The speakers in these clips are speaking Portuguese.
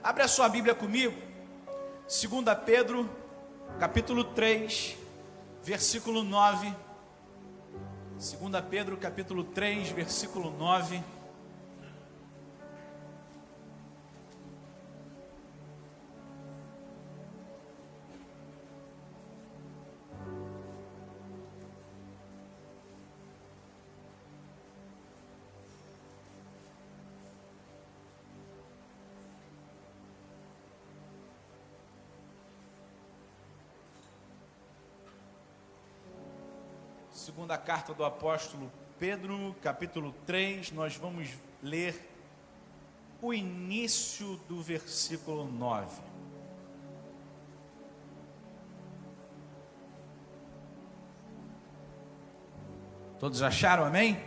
Abre a sua Bíblia comigo, 2 Pedro, capítulo 3, versículo 9. 2 Pedro, capítulo 3, versículo 9. Segunda carta do apóstolo Pedro, capítulo 3, nós vamos ler o início do versículo 9. Todos acharam, amém?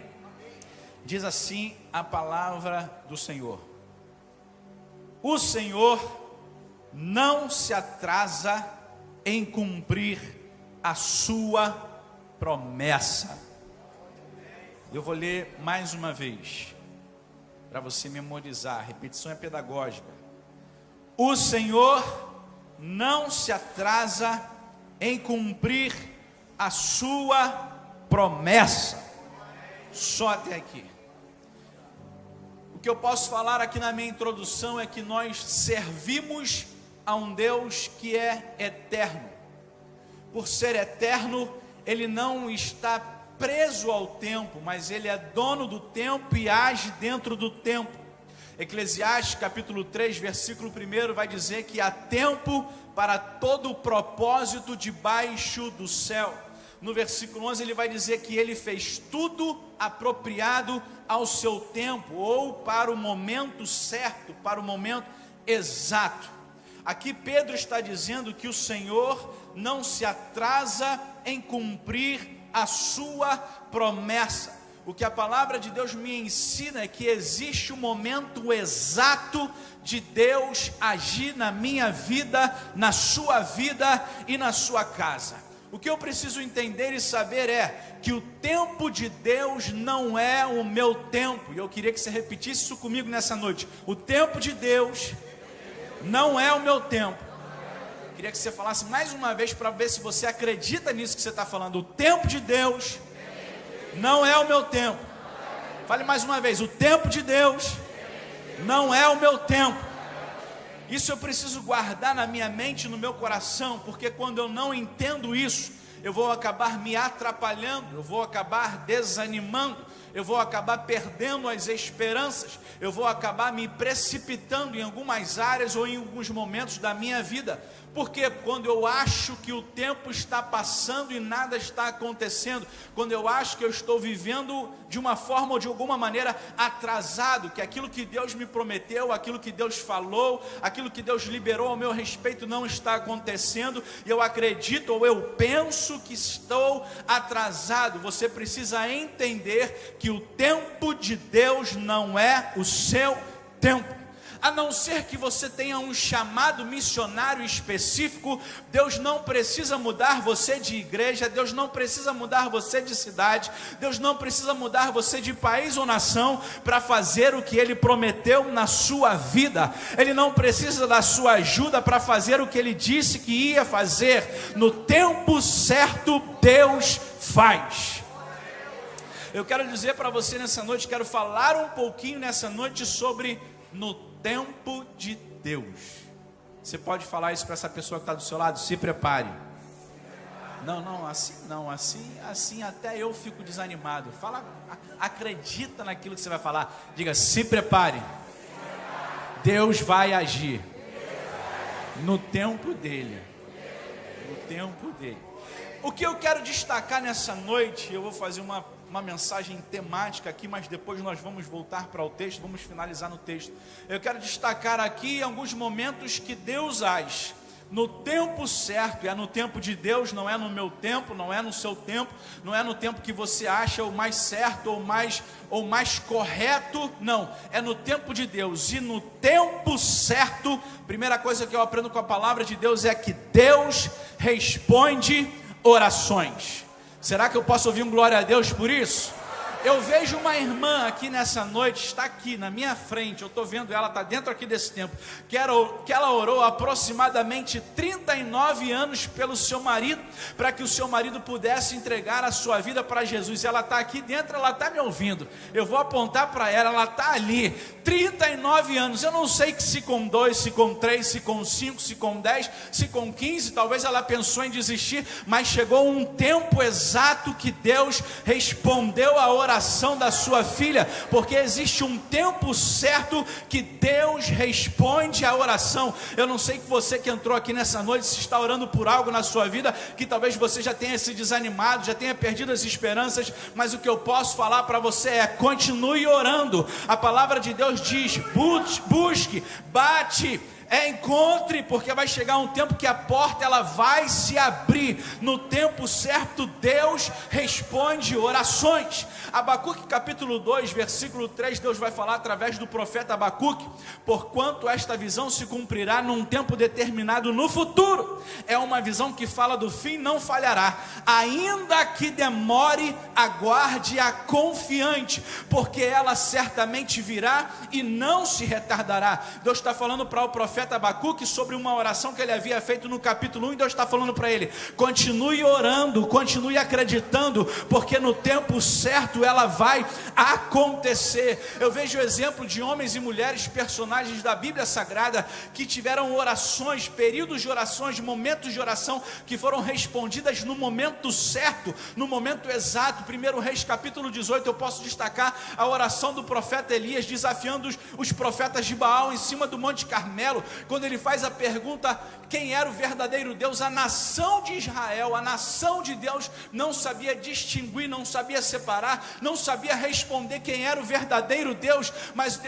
Diz assim a palavra do Senhor: o Senhor não se atrasa em cumprir a sua promessa. Eu vou ler mais uma vez, para você memorizar, a repetição é pedagógica. O Senhor não se atrasa em cumprir a sua promessa. Só até aqui. O que eu posso falar aqui na minha introdução é que nós servimos a um Deus que é eterno. Por ser eterno, Ele não está preso ao tempo, mas Ele é dono do tempo e age dentro do tempo. Eclesiastes capítulo 3, versículo 1 vai dizer que há tempo para todo o propósito debaixo do céu. No versículo 11 ele vai dizer que Ele fez tudo apropriado ao seu tempo, ou para o momento certo, para o momento exato. Aqui Pedro está dizendo que o Senhor não se atrasa em cumprir a sua promessa. O que a palavra de Deus me ensina é que existe um momento exato de Deus agir na minha vida, na sua vida e na sua casa. O que eu preciso entender e saber é que o tempo de Deus não é o meu tempo. E eu queria que você repetisse isso comigo nessa noite. O tempo de Deus não é o meu tempo. Queria que você falasse mais uma vez para ver se você acredita nisso que você está falando. O tempo de Deus não é o meu tempo. Fale mais uma vez. O tempo de Deus não é o meu tempo. Isso eu preciso guardar na minha mente e no meu coração, porque quando eu não entendo isso, eu vou acabar me atrapalhando, eu vou acabar desanimando, eu vou acabar perdendo as esperanças, eu vou acabar me precipitando em algumas áreas ou em alguns momentos da minha vida. Porque quando eu acho que o tempo está passando e nada está acontecendo, quando eu acho que eu estou vivendo de uma forma ou de alguma maneira atrasado, que aquilo que Deus me prometeu, aquilo que Deus falou, aquilo que Deus liberou ao meu respeito não está acontecendo, e eu acredito ou eu penso que estou atrasado. Você precisa entender que o tempo de Deus não é o seu tempo. A não ser que você tenha um chamado missionário específico, Deus não precisa mudar você de igreja, Deus não precisa mudar você de cidade, Deus não precisa mudar você de país ou nação para fazer o que Ele prometeu na sua vida. Ele não precisa da sua ajuda para fazer o que Ele disse que ia fazer. No tempo certo, Deus faz. Eu quero dizer para você nessa noite, quero falar um pouquinho nessa noite sobre no tempo de Deus. Você pode falar isso para essa pessoa que está do seu lado? Se prepare. Não, assim até eu fico desanimado. Fala, acredita naquilo que você vai falar. Diga, se prepare. Deus vai agir no tempo dele. No tempo dele. O que eu quero destacar nessa noite, eu vou fazer uma mensagem temática aqui, mas depois nós vamos voltar para o texto, vamos finalizar no texto. Eu quero destacar aqui alguns momentos que Deus age no tempo certo, e é no tempo de Deus, não é no meu tempo, não é no seu tempo, não é no tempo que você acha o mais certo ou mais correto, não, é no tempo de Deus. E no tempo certo, primeira coisa que eu aprendo com a palavra de Deus é que Deus responde orações. Será que eu posso ouvir um glória a Deus por isso? Eu vejo uma irmã aqui nessa noite, está aqui na minha frente, eu estou vendo ela, está dentro aqui desse templo, que ela orou aproximadamente 39 anos pelo seu marido, para que o seu marido pudesse entregar a sua vida para Jesus. Ela está aqui dentro, ela está me ouvindo, eu vou apontar para ela, ela está ali, 39 anos, eu não sei se com 2, se com 3, se com 5, se com 10, se com 15, talvez ela pensou em desistir, mas chegou um tempo exato que Deus respondeu a oração da sua filha, porque existe um tempo certo que Deus responde a oração. Eu não sei que você que entrou aqui nessa noite, se está orando por algo na sua vida, que talvez você já tenha se desanimado, já tenha perdido as esperanças, mas o que eu posso falar para você é: continue orando. A palavra de Deus diz: busque, bate, encontre, porque vai chegar um tempo que a porta ela vai se abrir. No tempo certo Deus responde orações. Abacuque capítulo 2 versículo 3, Deus vai falar através do profeta Abacuque: porquanto esta visão se cumprirá num tempo determinado no futuro. É uma visão que fala do fim, não falhará, ainda que demore, aguarde-a confiante, porque ela certamente virá e não se retardará. Deus está falando para o profeta Abacuque sobre uma oração que ele havia feito no capítulo 1, e Deus está falando para ele: continue orando, continue acreditando, porque no tempo certo ela vai acontecer. Eu vejo o exemplo de homens e mulheres, personagens da Bíblia Sagrada, que tiveram orações, períodos de orações, momentos de oração, que foram respondidas no momento certo, no momento exato. 1 Reis capítulo 18, eu posso destacar a oração do profeta Elias, desafiando os profetas de Baal em cima do Monte Carmelo, quando ele faz a pergunta: quem era o verdadeiro Deus? A nação de Israel, a nação de Deus, não sabia distinguir, não sabia separar, não sabia responder quem era o verdadeiro Deus. Mas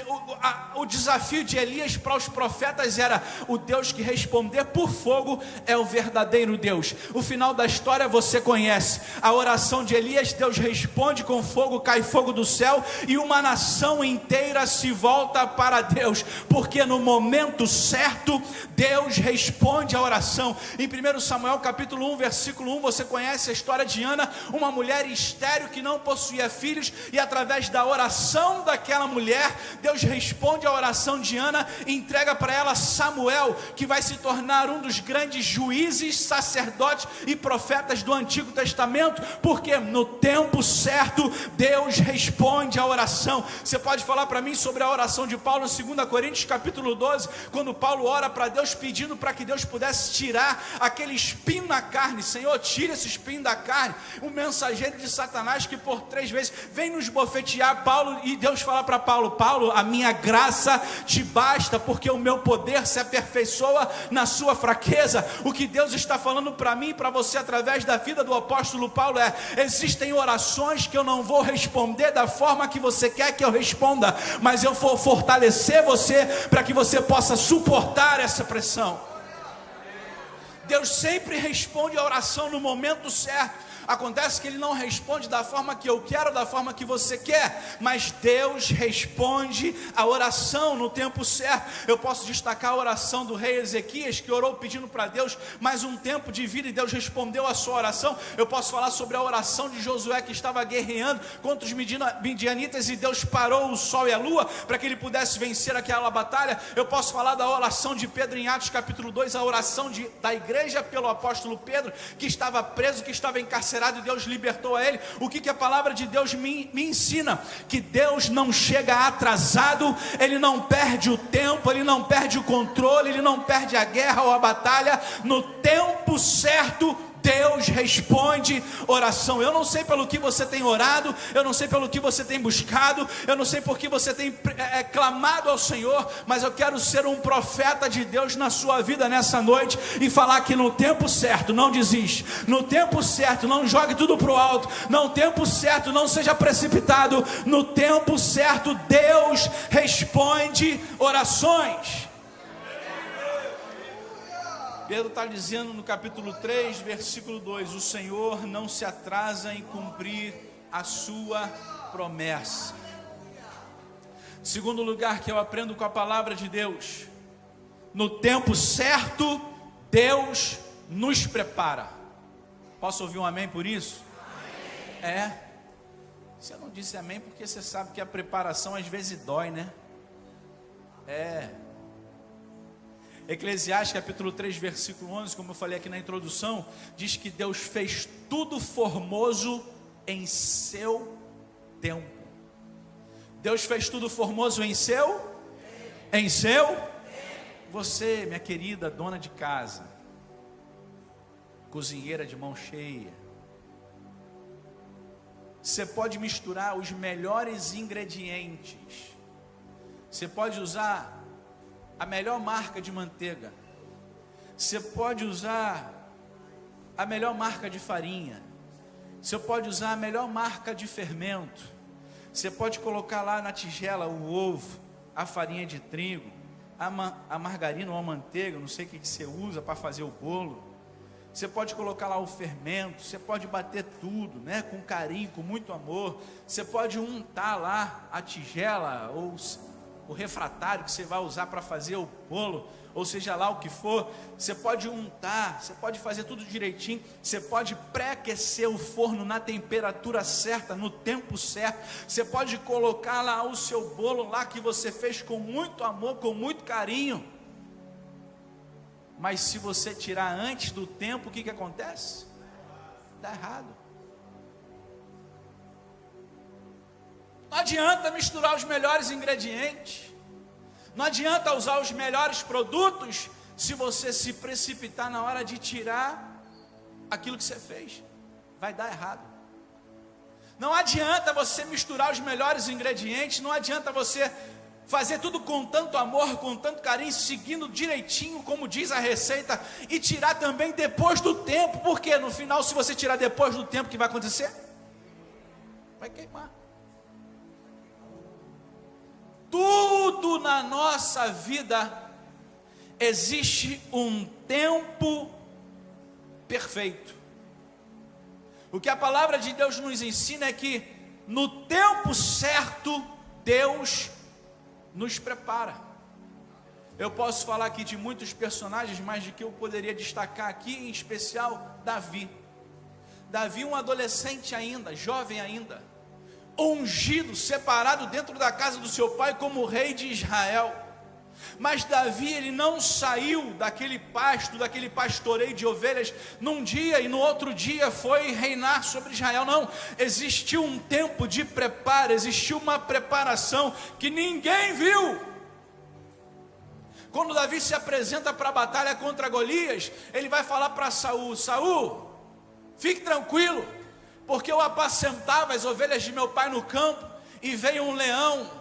o desafio de Elias para os profetas era: o Deus que responder por fogo é o verdadeiro Deus. O final da história você conhece. A oração de Elias, Deus responde com fogo, cai fogo do céu, e uma nação inteira se volta para Deus, porque no momento certo Deus responde a oração. Em 1 Samuel capítulo 1 versículo 1, você conhece a história de Ana, uma mulher estéril que não possuía filhos, e através da oração daquela mulher, Deus responde a oração de Ana e entrega para ela Samuel, que vai se tornar um dos grandes juízes, sacerdotes e profetas do Antigo Testamento, porque no tempo certo Deus responde a oração. Você pode falar para mim sobre a oração de Paulo em 2 Coríntios capítulo 12, quando Paulo ora para Deus pedindo para que Deus pudesse tirar aquele espinho na carne. Senhor, tira esse espinho da carne. O mensageiro de Satanás que por 3 vezes vem nos bofetear Paulo, e Deus fala para Paulo: Paulo, a minha graça te basta, porque o meu poder se aperfeiçoa na sua fraqueza. O que Deus está falando para mim e para você através da vida do apóstolo Paulo é: existem orações que eu não vou responder da forma que você quer que eu responda, mas eu vou fortalecer você para que você possa suportar essa pressão. Deus sempre responde a oração no momento certo. Acontece que Ele não responde da forma que eu quero, da forma que você quer, mas Deus responde a oração no tempo certo. Eu posso destacar a oração do rei Ezequias, que orou pedindo para Deus mais um tempo de vida, e Deus respondeu a sua oração. Eu posso falar sobre a oração de Josué, que estava guerreando contra os midianitas, e Deus parou o sol e a lua para que ele pudesse vencer aquela batalha. Eu posso falar da oração de Pedro em Atos capítulo 2, a oração da igreja pelo apóstolo Pedro, que estava preso, que estava encarcerado, e Deus libertou a ele. O que a palavra de Deus me ensina? Que Deus não chega atrasado, Ele não perde o tempo, Ele não perde o controle, Ele não perde a guerra ou a batalha. No tempo certo Deus responde oração. Eu não sei pelo que você tem orado, eu não sei pelo que você tem buscado, eu não sei por que você tem clamado ao Senhor, mas eu quero ser um profeta de Deus na sua vida nessa noite e falar que no tempo certo não desiste, no tempo certo não jogue tudo para o alto, no tempo certo não seja precipitado, no tempo certo Deus responde orações. Pedro está dizendo no capítulo 3, versículo 2: o Senhor não se atrasa em cumprir a sua promessa. Segundo lugar que eu aprendo com a palavra de Deus: no tempo certo, Deus nos prepara. Posso ouvir um amém por isso? Amém. Você não disse amém porque você sabe que a preparação às vezes dói, né? Eclesiastes capítulo 3, versículo 11, como eu falei aqui na introdução, diz que Deus fez tudo formoso em seu tempo. Deus fez tudo formoso em seu? Você, minha querida dona de casa, cozinheira de mão cheia, você pode misturar os melhores ingredientes, você pode usar a melhor marca de manteiga, você pode usar a melhor marca de farinha, você pode usar a melhor marca de fermento, você pode colocar lá na tigela o ovo, a farinha de trigo, a margarina ou a manteiga, não sei o que você usa para fazer o bolo. Você pode colocar lá o fermento, você pode bater tudo, né, com carinho, com muito amor. Você pode untar lá a tigela ou o refratário que você vai usar para fazer o bolo, ou seja lá o que for. Você pode untar, você pode fazer tudo direitinho. Você pode pré-aquecer o forno na temperatura certa, no tempo certo. Você pode colocar lá o seu bolo lá que você fez com muito amor, com muito carinho. Mas se você tirar antes do tempo, o que acontece? Dá errado. Não adianta misturar os melhores ingredientes, não adianta usar os melhores produtos, se você se precipitar na hora de tirar aquilo que você fez, vai dar errado. Não adianta você misturar os melhores ingredientes, não adianta você fazer tudo com tanto amor, com tanto carinho, seguindo direitinho como diz a receita, e tirar também depois do tempo, porque no final, se você tirar depois do tempo, o que vai acontecer? Vai queimar. Tudo na nossa vida existe um tempo perfeito. O que a palavra de Deus nos ensina é que no tempo certo Deus nos prepara. Eu posso falar aqui de muitos personagens, mas de que eu poderia destacar aqui em especial Davi. Davi, um adolescente ainda, jovem ainda, ungido, separado dentro da casa do seu pai como rei de Israel. Mas Davi, ele não saiu daquele pasto, daquele pastoreio de ovelhas num dia e no outro dia foi reinar sobre Israel. Não, existiu um tempo de preparo, existiu uma preparação que ninguém viu. Quando Davi se apresenta para a batalha contra Golias, ele vai falar para Saul: Saul, fique tranquilo, porque eu apacentava as ovelhas de meu pai no campo, e veio um leão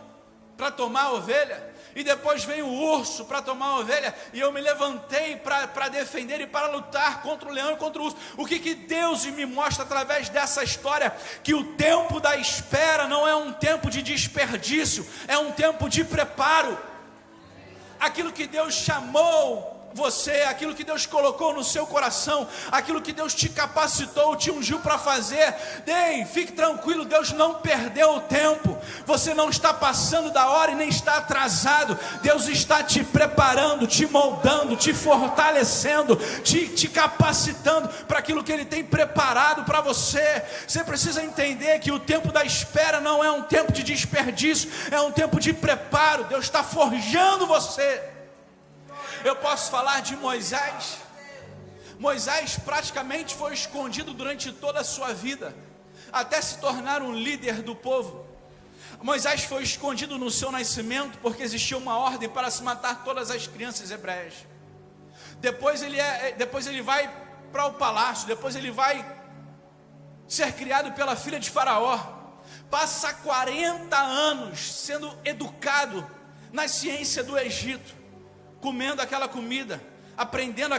para tomar a ovelha, e depois veio um urso para tomar a ovelha, e eu me levantei para defender e para lutar contra o leão e contra o urso. O que Deus me mostra através dessa história? Que o tempo da espera não é um tempo de desperdício, é um tempo de preparo. Aquilo que Deus chamou você, aquilo que Deus colocou no seu coração, aquilo que Deus te capacitou, te ungiu para fazer, fique tranquilo, Deus não perdeu o tempo, você não está passando da hora e nem está atrasado. Deus está te preparando, te moldando, te fortalecendo, te capacitando para aquilo que Ele tem preparado para você. Você precisa entender que o tempo da espera não é um tempo de desperdício, é um tempo de preparo. Deus está forjando você. Eu posso falar de Moisés. Moisés praticamente foi escondido durante toda a sua vida, até se tornar um líder do povo. Moisés foi escondido no seu nascimento, porque existia uma ordem para se matar todas as crianças hebreias. Depois ele vai para o palácio, depois ele vai ser criado pela filha de Faraó. Passa 40 anos sendo educado na ciência do Egito, comendo aquela comida, aprendendo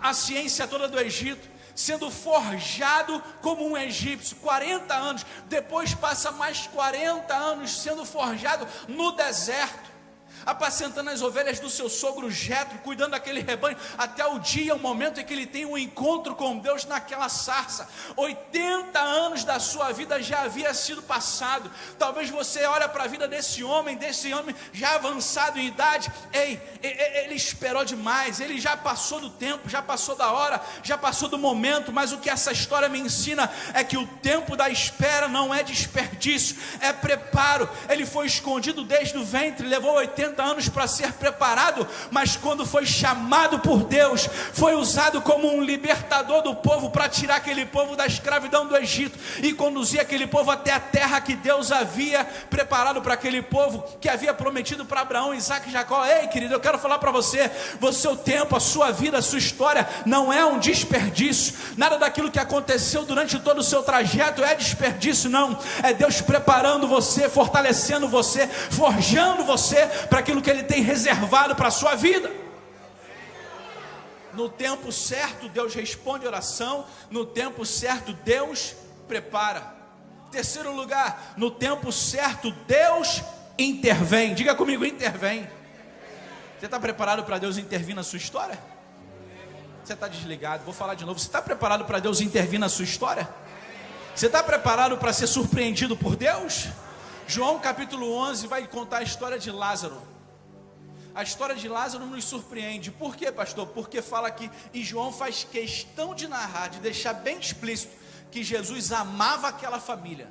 a ciência toda do Egito, sendo forjado como um egípcio. 40 anos, depois passa mais 40 anos sendo forjado no deserto. apacentando as ovelhas do seu sogro Jetro, cuidando daquele rebanho, até o dia, o momento em que ele tem um encontro com Deus naquela sarça. 80 anos da sua vida já havia sido passado. Talvez você olhe para a vida desse homem já avançado em idade. Ele esperou demais, ele já passou do tempo, já passou da hora, já passou do momento. Mas o que essa história me ensina é que o tempo da espera não é desperdício, é preparo. Ele foi escondido desde o ventre, levou 80 anos para ser preparado, mas quando foi chamado por Deus, foi usado como um libertador do povo, para tirar aquele povo da escravidão do Egito, e conduzir aquele povo até a terra que Deus havia preparado para aquele povo, que havia prometido para Abraão, Isaac e Jacó. Ei, querido, eu quero falar para você, seu tempo, a sua vida, a sua história, não é um desperdício. Nada daquilo que aconteceu durante todo o seu trajeto é desperdício, não. É Deus preparando você, fortalecendo você, forjando você para aquilo que Ele tem reservado para a sua vida. No tempo certo, Deus responde oração. No tempo certo, Deus prepara. Terceiro lugar, no tempo certo, Deus intervém. Diga comigo, intervém. Você está preparado para Deus intervir na sua história? Você está desligado, vou falar de novo. Você está preparado para Deus intervir na sua história? Você está preparado para ser surpreendido por Deus? João capítulo 11 vai contar a história de Lázaro. A história de Lázaro nos surpreende. Por quê, pastor? Porque fala aqui, e João faz questão de narrar, de deixar bem explícito, que Jesus amava aquela família.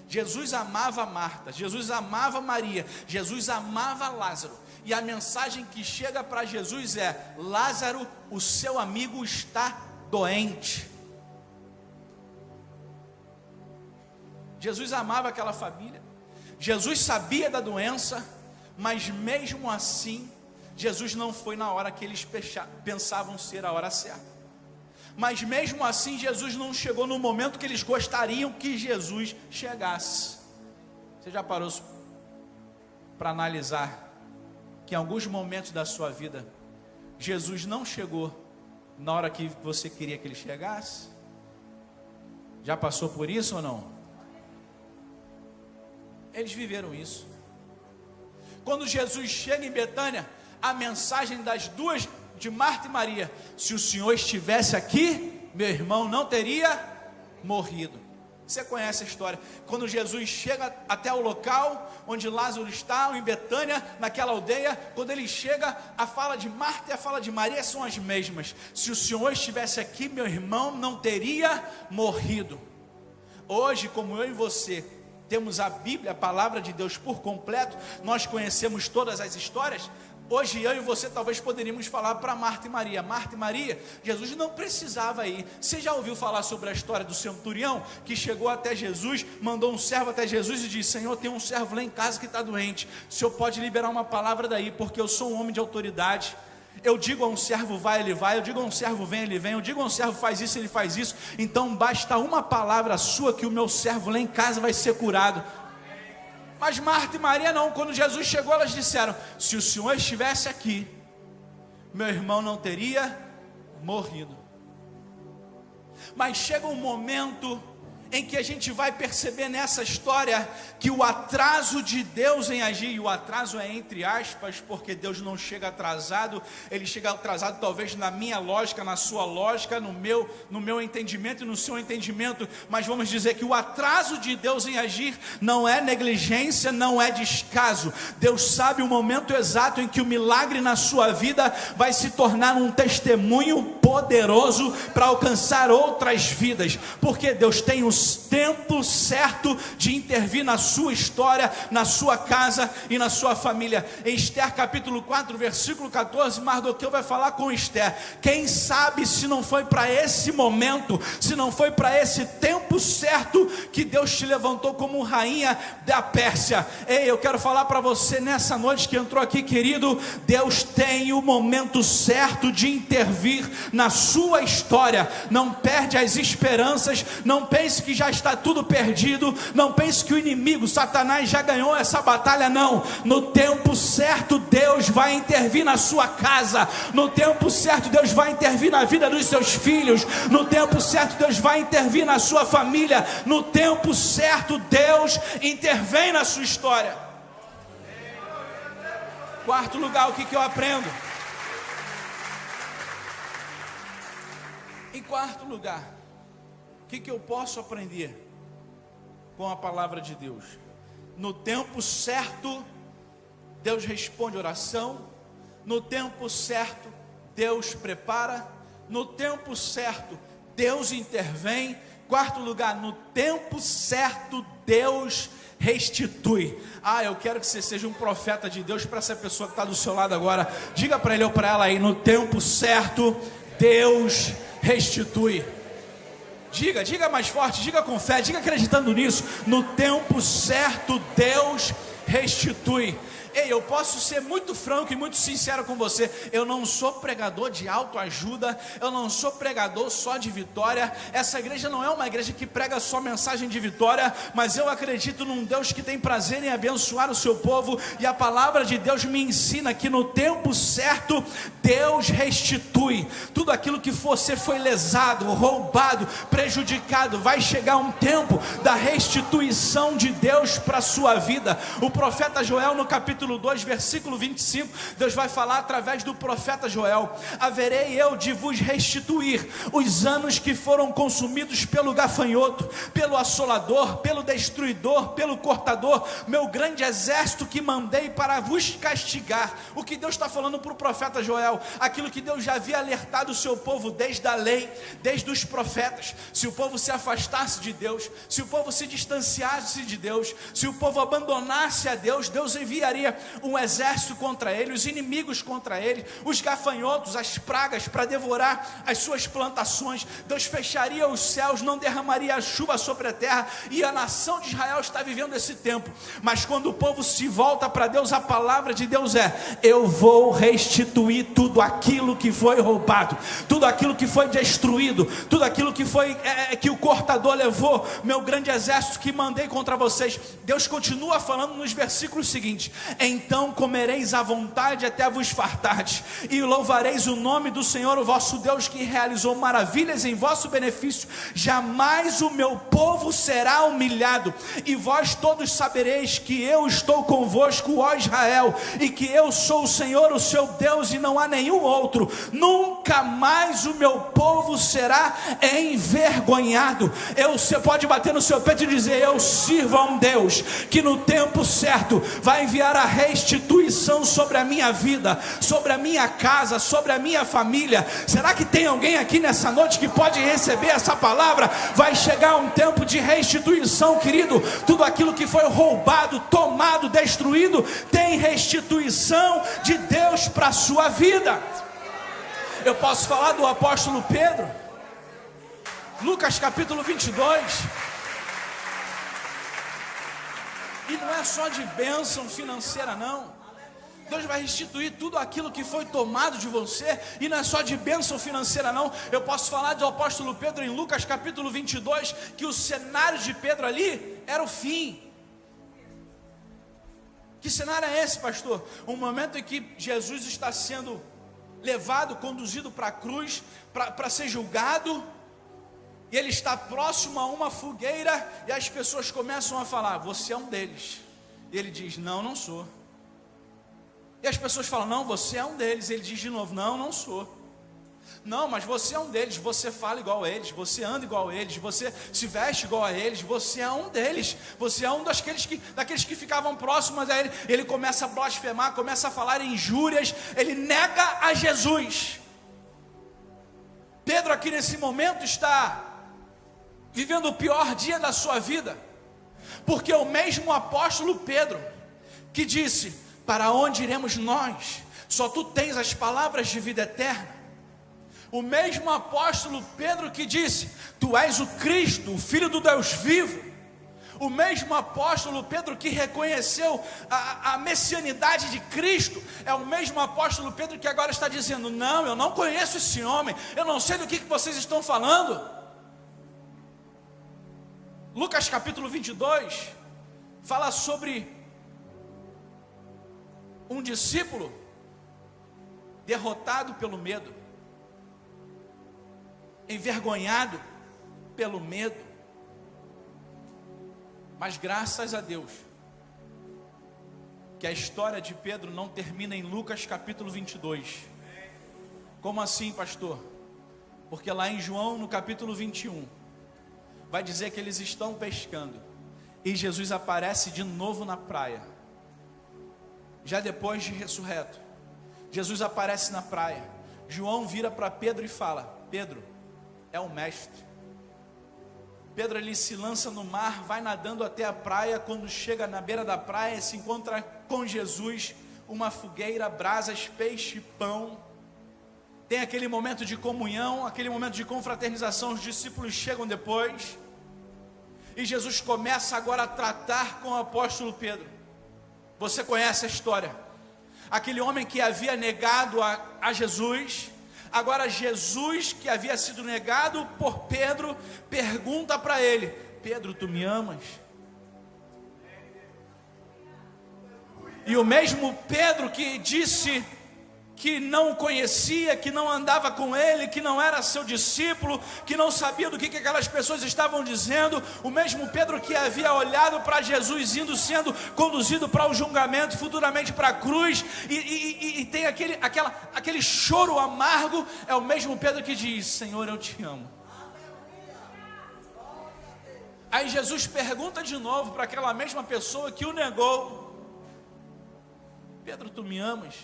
Jesus amava Marta, Jesus amava Maria, Jesus amava Lázaro. E a mensagem que chega para Jesus é: Lázaro, o seu amigo, está doente. Jesus amava aquela família, Jesus sabia da doença, mas mesmo assim, Jesus não foi na hora que eles pensavam ser a hora certa. Mas mesmo assim, Jesus não chegou no momento que eles gostariam que Jesus chegasse. Você já parou para analisar que em alguns momentos da sua vida, Jesus não chegou na hora que você queria que Ele chegasse? Já passou por isso ou não? Eles viveram isso. Quando Jesus chega em Betânia, a mensagem das duas, de Marta e Maria: se o Senhor estivesse aqui, meu irmão não teria morrido. Você conhece a história. Quando Jesus chega até o local onde Lázaro está, em Betânia, naquela aldeia, quando ele chega, a fala de Marta e a fala de Maria são as mesmas: se o Senhor estivesse aqui, meu irmão não teria morrido. Hoje, como eu e você temos a Bíblia, a palavra de Deus por completo, nós conhecemos todas as histórias. Hoje eu e você talvez poderíamos falar para Marta e Maria: Marta e Maria, Jesus não precisava ir. Você já ouviu falar sobre a história do centurião que chegou até Jesus, mandou um servo até Jesus e disse: Senhor, tem um servo lá em casa que está doente, o Senhor pode liberar uma palavra daí, porque eu sou um homem de autoridade. Eu digo a um servo vai, ele vai. Eu digo a um servo vem, ele vem. Eu digo a um servo faz isso, ele faz isso. Então basta uma palavra sua que o meu servo lá em casa vai ser curado. Mas Marta e Maria não. Quando Jesus chegou, elas disseram: se o Senhor estivesse aqui, meu irmão não teria morrido. Mas chega um momento em que a gente vai perceber nessa história que o atraso de Deus em agir, e o atraso é entre aspas, porque Deus não chega atrasado, Ele chega atrasado talvez na minha lógica, na sua lógica, no meu entendimento e no seu entendimento, mas vamos dizer que o atraso de Deus em agir não é negligência, não é descaso. Deus sabe o momento exato em que o milagre na sua vida vai se tornar um testemunho poderoso para alcançar outras vidas, porque Deus tem o tempo certo de intervir na sua história, na sua casa e na sua família. Em Esther capítulo 4, versículo 14, Mardoqueu vai falar com Esther: quem sabe se não foi para esse momento, se não foi para esse tempo certo que Deus te levantou como rainha da Pérsia. Ei, eu quero falar para você nessa noite que entrou aqui, querido, Deus tem o momento certo de intervir na sua história. Não perde as esperanças, não pense que já está tudo perdido, não pense que o inimigo, Satanás, já ganhou essa batalha. Não, no tempo certo Deus vai intervir na sua casa, no tempo certo Deus vai intervir na vida dos seus filhos, no tempo certo Deus vai intervir na sua família, no tempo certo Deus intervém na sua história. Quarto lugar, o que eu aprendo? Em quarto lugar, o que eu posso aprender com a palavra de Deus? No tempo certo, Deus responde oração. No tempo certo, Deus prepara. No tempo certo, Deus intervém. Quarto lugar, no tempo certo, Deus restitui. Eu quero que você seja um profeta de Deus para essa pessoa que está do seu lado agora. Diga para ele ou para ela aí: no tempo certo, Deus restitui. Diga mais forte, diga com fé, diga acreditando nisso. No tempo certo, Deus restitui. Ei, eu posso ser muito franco e muito sincero com você. Eu não sou pregador de autoajuda. Eu não sou pregador só de vitória. Essa igreja não é uma igreja que prega só mensagem de vitória. Mas eu acredito num Deus que tem prazer em abençoar o seu povo. E a palavra de Deus me ensina que no tempo certo, Deus restitui. Tudo aquilo que você foi lesado, roubado, prejudicado, vai chegar um tempo da restituição de Deus para a sua vida. O profeta Joel, no capítulo 2, versículo 25, Deus vai falar através do profeta Joel: haverei eu de vos restituir os anos que foram consumidos pelo gafanhoto, pelo assolador, pelo destruidor, pelo cortador, meu grande exército que mandei para vos castigar. O que Deus está falando para o profeta Joel? Aquilo que Deus já havia alertado o seu povo desde a lei, desde os profetas. Se o povo se afastasse de Deus, se o povo se distanciasse de Deus, se o povo abandonasse a Deus, Deus enviaria um exército contra ele, os inimigos contra ele, os gafanhotos, as pragas para devorar as suas plantações. Deus fecharia os céus, não derramaria a chuva sobre a terra, e a nação de Israel está vivendo esse tempo. Mas quando o povo se volta para Deus, a palavra de Deus é: eu vou restituir tudo aquilo que foi roubado, tudo aquilo que foi destruído, tudo aquilo que foi que o cortador levou, meu grande exército que mandei contra vocês. Deus continua falando nos versículos seguintes: então comereis à vontade até vos fartardes, e louvareis o nome do Senhor, o vosso Deus, que realizou maravilhas em vosso benefício. Jamais o meu povo será humilhado, e vós todos sabereis que eu estou convosco, ó Israel, e que eu sou o Senhor, o seu Deus, e não há nenhum outro. Nunca mais o meu povo será envergonhado. Você pode bater no seu peito e dizer: eu sirvo a um Deus que no tempo certo vai enviar a restituição sobre a minha vida, sobre a minha casa, sobre a minha família. Será que tem alguém aqui nessa noite que pode receber essa palavra? Vai chegar um tempo de restituição, querido. Tudo aquilo que foi roubado, tomado, destruído, tem restituição de Deus para a sua vida. Eu posso falar do apóstolo Pedro, Lucas capítulo 22. E não é só de bênção financeira não. Deus vai restituir tudo aquilo que foi tomado de você. E não é só de bênção financeira não. Eu posso falar do apóstolo Pedro em Lucas capítulo 22, que o cenário de Pedro ali era o fim. Que cenário é esse, pastor? Um momento em que Jesus está sendo levado, conduzido para a cruz, para ser julgado, e ele está próximo a uma fogueira, e as pessoas começam a falar: você é um deles. E ele diz: não, não sou. E as pessoas falam: não, você é um deles. E ele diz de novo: não, não sou. Não, mas você é um deles, você fala igual a eles, você anda igual a eles, você se veste igual a eles, você é um deles, você é um daqueles que ficavam próximos a ele. Ele começa a blasfemar, começa a falar injúrias, ele nega a Jesus. Pedro aqui nesse momento está vivendo o pior dia da sua vida, porque o mesmo apóstolo Pedro que disse: para onde iremos nós? Só tu tens as palavras de vida eterna. O mesmo apóstolo Pedro que disse: tu és o Cristo, o Filho do Deus vivo. O mesmo apóstolo Pedro que reconheceu a messianidade de Cristo, é o mesmo apóstolo Pedro que agora está dizendo: não, eu não conheço esse homem, eu não sei do que vocês estão falando. Lucas capítulo 22 fala sobre um discípulo derrotado pelo medo, envergonhado pelo medo, mas graças a Deus, que a história de Pedro não termina em Lucas capítulo 22. Como assim, pastor? Porque lá em João, no capítulo 21, vai dizer que eles estão pescando e Jesus aparece de novo na praia, já depois de ressurreto. Jesus aparece na praia. João vira para Pedro e fala: Pedro, é o mestre. Pedro ali se lança no mar, vai nadando até a praia. Quando chega na beira da praia, se encontra com Jesus, uma fogueira, brasas, peixe, pão. Tem aquele momento de comunhão, aquele momento de confraternização. Os discípulos chegam depois, e Jesus começa agora a tratar com o apóstolo Pedro. Você conhece a história. Aquele homem que havia negado a Jesus, agora Jesus, que havia sido negado por Pedro, pergunta para ele: Pedro, tu me amas? E o mesmo Pedro que disse que não o conhecia, que não andava com ele, que não era seu discípulo, que não sabia do que aquelas pessoas estavam dizendo, o mesmo Pedro que havia olhado para Jesus sendo conduzido para o julgamento, futuramente para a cruz, e tem aquele choro amargo, é o mesmo Pedro que diz: Senhor, eu te amo. Aí Jesus pergunta de novo para aquela mesma pessoa que o negou: Pedro, tu me amas?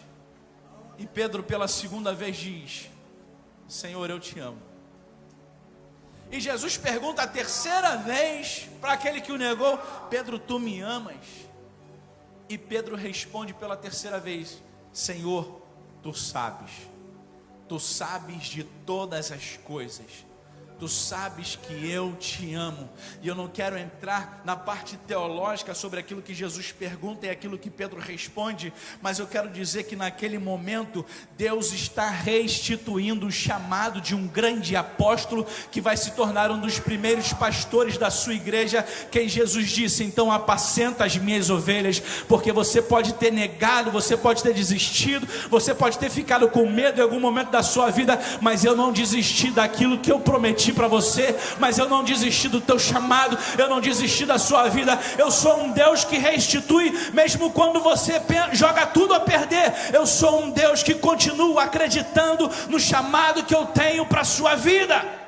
E Pedro pela segunda vez diz: Senhor, eu te amo. E Jesus pergunta a terceira vez para aquele que o negou: Pedro, tu me amas? E Pedro responde pela terceira vez: Senhor, tu sabes de todas as coisas. Tu sabes que eu te amo. E eu não quero entrar na parte teológica sobre aquilo que Jesus pergunta e aquilo que Pedro responde, mas eu quero dizer que naquele momento Deus está restituindo o chamado de um grande apóstolo que vai se tornar um dos primeiros pastores da sua igreja, quem Jesus disse: então apacenta as minhas ovelhas. Porque você pode ter negado, você pode ter desistido, você pode ter ficado com medo em algum momento da sua vida, mas eu não desisti daquilo que eu prometi para você, mas eu não desisti do teu chamado, eu não desisti da sua vida. Eu sou um Deus que restitui, mesmo quando você joga tudo a perder. Eu sou um Deus que continua acreditando no chamado que eu tenho para a sua vida.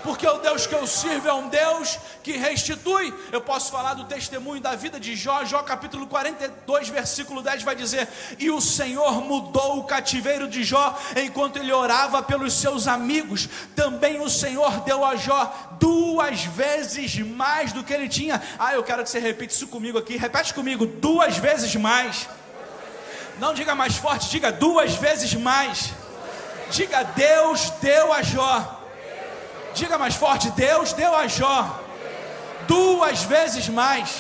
Porque o Deus que eu sirvo é um Deus que restitui. Eu posso falar do testemunho da vida de Jó. Jó capítulo 42 versículo 10 vai dizer: e o Senhor mudou o cativeiro de Jó enquanto ele orava pelos seus amigos. Também o Senhor deu a Jó 2 vezes mais do que ele tinha. Eu quero que você repita isso comigo aqui. Repete comigo: 2 vezes mais. Não diga mais forte, diga 2 vezes mais. Diga: Deus deu a Jó. Diga mais forte: Deus deu a Jó 2 vezes mais.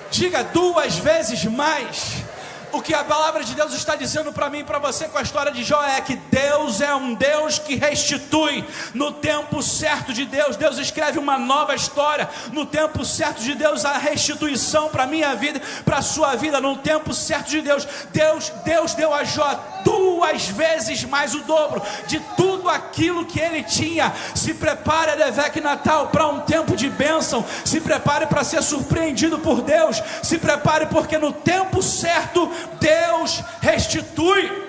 Diga: 2 vezes mais. O que a palavra de Deus está dizendo para mim e para você com a história de Jó é que Deus é um Deus que restitui no tempo certo de Deus. Deus escreve uma nova história no tempo certo de Deus, a restituição para a minha vida, para a sua vida, no tempo certo de Deus. Deus deu a Jó 2 vezes mais o dobro de tudo aquilo que ele tinha. Se prepare, Adevec Natal, para um tempo de bênção. Se prepare para ser surpreendido por Deus. Se prepare, porque no tempo certo Deus restitui.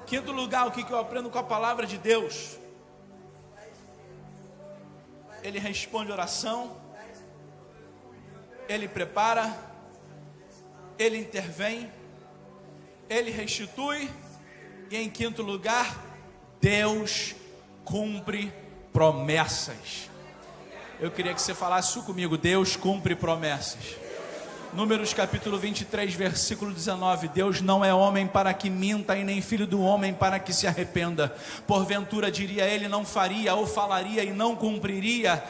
Quinto lugar, o que eu aprendo com a palavra de Deus? Ele responde oração, ele prepara, ele intervém, ele restitui, e em quinto lugar, Deus cumpre promessas. Eu queria que você falasse isso comigo: Deus cumpre promessas. Números capítulo 23, versículo 19. Deus não é homem para que minta, e nem filho do homem para que se arrependa. Porventura diria ele, não faria, ou falaria e não cumpriria.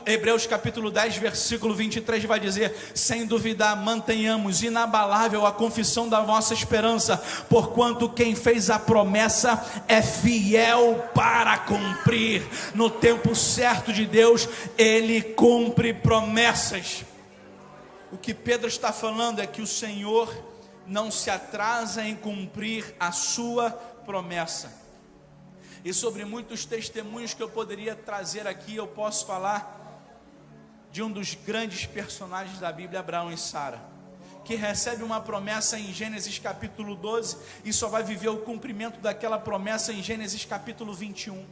Hebreus capítulo 10, versículo 23 vai dizer: sem duvidar, mantenhamos inabalável a confissão da vossa esperança, porquanto quem fez a promessa é fiel para cumprir. No tempo certo de Deus, ele cumpre promessas. O que Pedro está falando é que o Senhor não se atrasa em cumprir a sua promessa. E sobre muitos testemunhos que eu poderia trazer aqui, eu posso falar de um dos grandes personagens da Bíblia, Abraão e Sara, que recebe uma promessa em Gênesis capítulo 12 e só vai viver o cumprimento daquela promessa em Gênesis capítulo 21.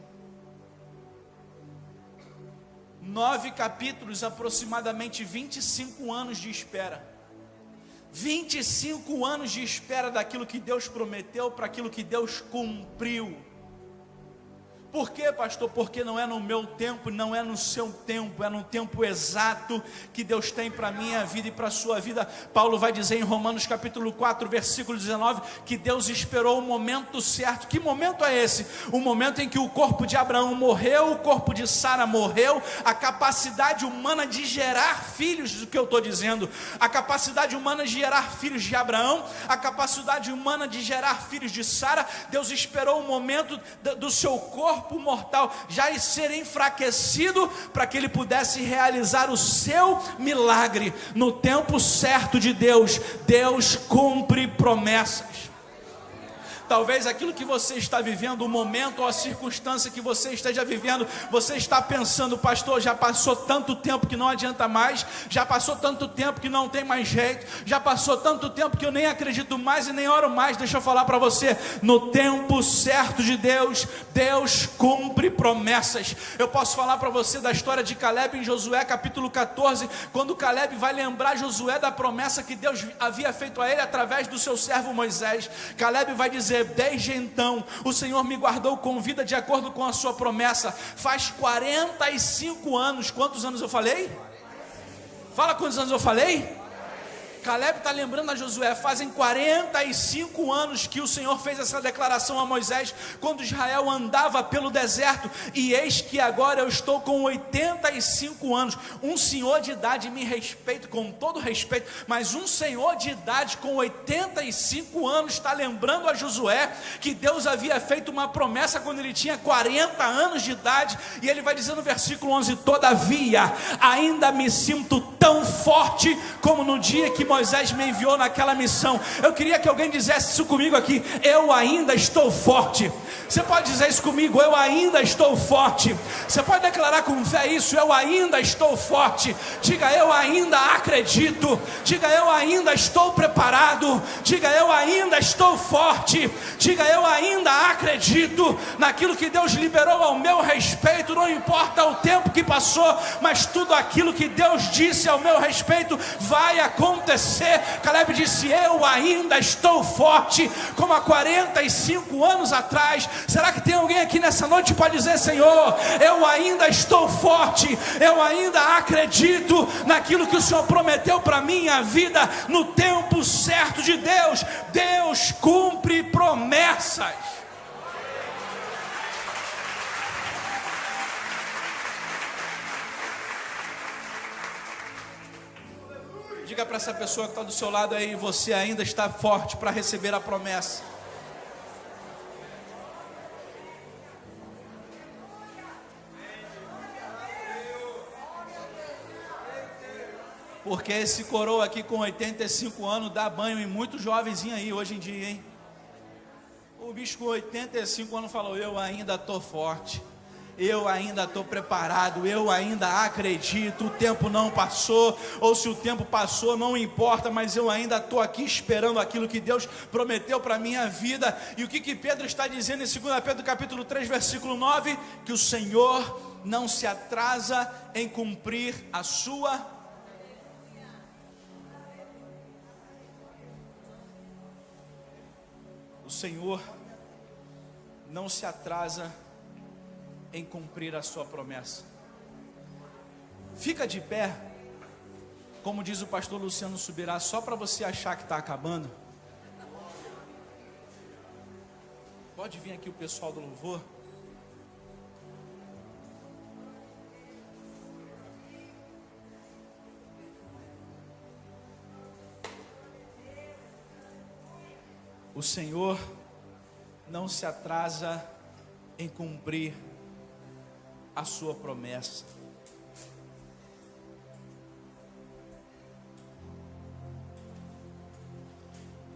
9 capítulos, aproximadamente 25 anos de espera. 25 anos de espera daquilo que Deus prometeu para aquilo que Deus cumpriu. Por quê, pastor? Porque não é no meu tempo, não é no seu tempo, é no tempo exato que Deus tem para a minha vida e para a sua vida. Paulo vai dizer em Romanos capítulo 4, versículo 19, que Deus esperou o momento certo. Que momento é esse? O momento em que o corpo de Abraão morreu, o corpo de Sara morreu, a capacidade humana de gerar filhos, do que eu estou dizendo, a capacidade humana de gerar filhos de Abraão, a capacidade humana de gerar filhos de Sara, Deus esperou o momento do seu corpo mortal já ser enfraquecido para que ele pudesse realizar o seu milagre. No tempo certo de Deus, Deus cumpre promessas. Talvez aquilo que você está vivendo, o momento ou a circunstância que você esteja vivendo, você está pensando, pastor, já passou tanto tempo que não adianta mais, já passou tanto tempo que não tem mais jeito, já passou tanto tempo que eu nem acredito mais e nem oro mais. Deixa eu falar para você, no tempo certo de Deus, Deus cumpre promessas. Eu posso falar para você da história de Caleb em Josué capítulo 14, quando Caleb vai lembrar Josué da promessa que Deus havia feito a ele através do seu servo Moisés. Caleb vai dizer: desde então o Senhor me guardou com vida de acordo com a sua promessa. Faz 45 anos. Quantos anos eu falei? Fala quantos anos eu falei? Caleb está lembrando a Josué, fazem 45 anos que o Senhor fez essa declaração a Moisés, quando Israel andava pelo deserto, e eis que agora eu estou com 85 anos, um senhor de idade, me respeito, com todo respeito, mas um senhor de idade com 85 anos está lembrando a Josué que Deus havia feito uma promessa quando ele tinha 40 anos de idade, e ele vai dizer no versículo 11, todavia, ainda me sinto tão forte como no dia que Moisés me enviou naquela missão. Eu queria que alguém dissesse isso comigo aqui: eu ainda estou forte. Você pode dizer isso comigo: eu ainda estou forte. Você pode declarar com fé isso: eu ainda estou forte. Diga: eu ainda acredito. Diga: eu ainda estou preparado. Diga: eu ainda estou forte. Diga: eu ainda acredito naquilo que Deus liberou ao meu respeito. Não importa o tempo que passou, mas tudo aquilo que Deus disse ao meu respeito vai acontecer. Caleb disse: eu ainda estou forte, como há 45 anos atrás. Será que tem alguém aqui nessa noite que pode dizer: Senhor, eu ainda estou forte, eu ainda acredito naquilo que o Senhor prometeu para a minha vida, no tempo certo de Deus. Deus cumpre promessas. Diga para essa pessoa que está do seu lado aí: você ainda está forte para receber a promessa. Porque esse coroa aqui com 85 anos dá banho em muito jovenzinho aí hoje em dia, hein? O bicho com 85 anos falou: eu ainda estou forte, eu ainda estou preparado, eu ainda acredito. O tempo não passou, ou se o tempo passou, não importa, mas eu ainda estou aqui esperando aquilo que Deus prometeu para a minha vida. E o que Pedro está dizendo em 2 Pedro capítulo 3, versículo 9? Que o Senhor não se atrasa em cumprir a sua. O Senhor não se atrasa em cumprir a sua promessa. Fica de pé, como diz o pastor Luciano Subirá, só para você achar que está acabando. Pode vir aqui o pessoal do louvor. O Senhor não se atrasa em cumprir a sua promessa.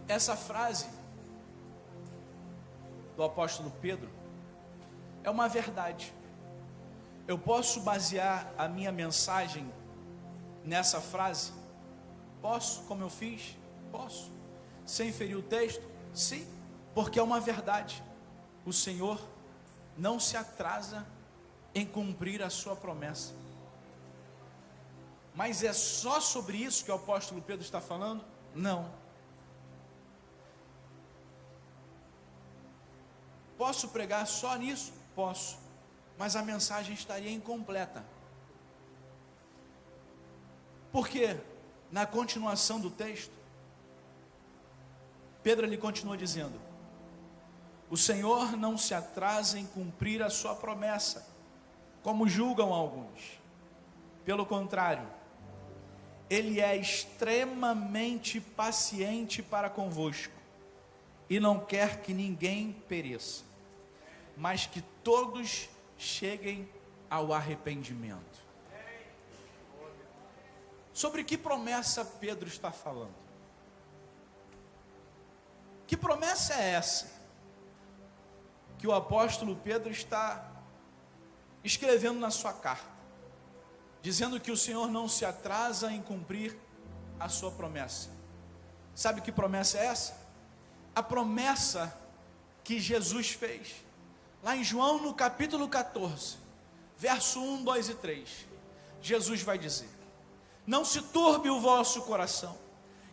Essa frase do apóstolo Pedro é uma verdade. Eu posso basear a minha mensagem nessa frase? Posso, como eu fiz? Posso. Sem ferir o texto? Sim, porque é uma verdade. O Senhor não se atrasa em cumprir a sua promessa. Mas é só sobre isso que o apóstolo Pedro está falando? Não. Posso pregar só nisso? Posso. Mas a mensagem estaria incompleta. Porque na continuação do texto, Pedro ele continua dizendo: o Senhor não se atrasa em cumprir a sua promessa, como julgam alguns. Pelo contrário, Ele é extremamente paciente para convosco, e não quer que ninguém pereça, mas que todos cheguem ao arrependimento. Sobre que promessa Pedro está falando? Que promessa é essa que o apóstolo Pedro está escrevendo na sua carta, dizendo que o Senhor não se atrasa em cumprir a sua promessa? Sabe que promessa é essa? A promessa que Jesus fez lá em João, no capítulo 14, verso 1, 2 e 3. Jesus vai dizer: não se turbe o vosso coração,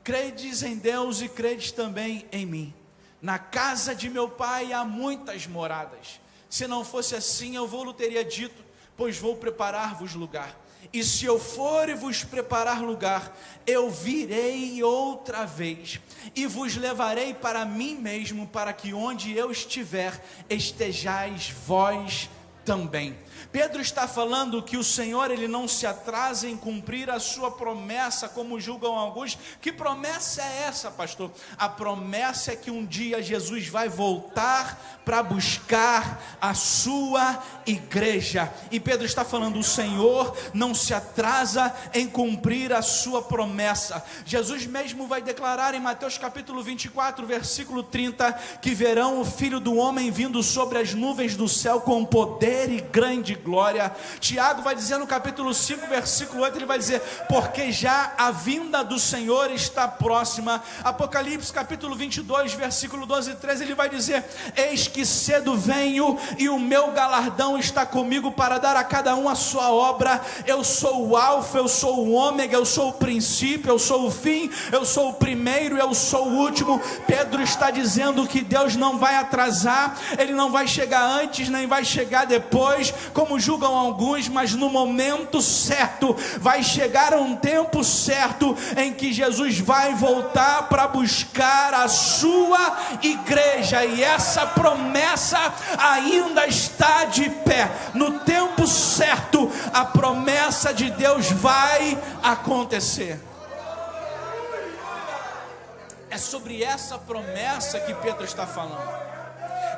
credes em Deus e credes também em mim. Na casa de meu pai há muitas moradas. Se não fosse assim, eu vou-lhe teria dito, pois vou preparar-vos lugar. E se eu for e vos preparar lugar, eu virei outra vez, e vos levarei para mim mesmo, para que onde eu estiver, estejais vós também. Pedro está falando que o Senhor ele não se atrasa em cumprir a sua promessa, como julgam alguns. Que promessa é essa, pastor? A promessa é que um dia Jesus vai voltar para buscar a sua igreja. E Pedro está falando: o Senhor não se atrasa em cumprir a sua promessa. Jesus mesmo vai declarar em Mateus capítulo 24, versículo 30, que verão o Filho do Homem vindo sobre as nuvens do céu com poder e grande glória. Tiago vai dizer no capítulo 5, versículo 8, ele vai dizer: porque já a vinda do Senhor está próxima. Apocalipse capítulo 22, versículo 12 e 13, ele vai dizer: eis que cedo venho, e o meu galardão está comigo para dar a cada um a sua obra. Eu sou o alfa, eu sou o ômega, eu sou o princípio, eu sou o fim, eu sou o primeiro, eu sou o último. Pedro está dizendo que Deus não vai atrasar, Ele não vai chegar antes, nem vai chegar depois, como julgam alguns, mas no momento certo, vai chegar um tempo certo, em que Jesus vai voltar para buscar a sua igreja, e essa promessa ainda está de pé. No tempo certo, a promessa de Deus vai acontecer. É sobre essa promessa que Pedro está falando,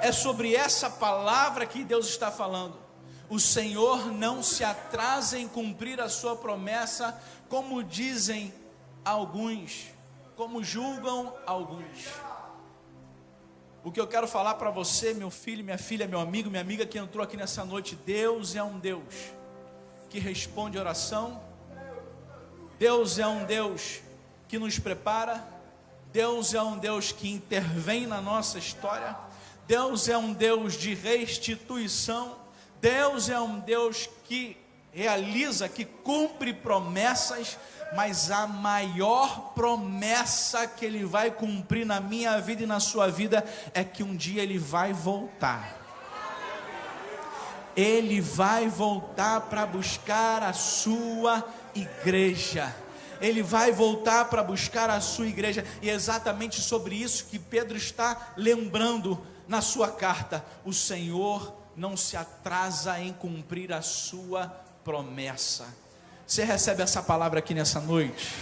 é sobre essa palavra que Deus está falando. O Senhor não se atrasa em cumprir a sua promessa, como dizem alguns, como julgam alguns. O que eu quero falar para você, meu filho, minha filha, meu amigo, minha amiga que entrou aqui nessa noite: Deus é um Deus que responde oração. Deus é um Deus que nos prepara. Deus é um Deus que intervém na nossa história. Deus é um Deus de restituição. Deus é um Deus que realiza, que cumpre promessas, mas a maior promessa que Ele vai cumprir na minha vida e na sua vida é que um dia Ele vai voltar. Ele vai voltar para buscar a sua igreja. Ele vai voltar para buscar a sua igreja, e é exatamente sobre isso que Pedro está lembrando na sua carta. O Senhor não se atrasa em cumprir a sua promessa. Você recebe essa palavra aqui nessa noite?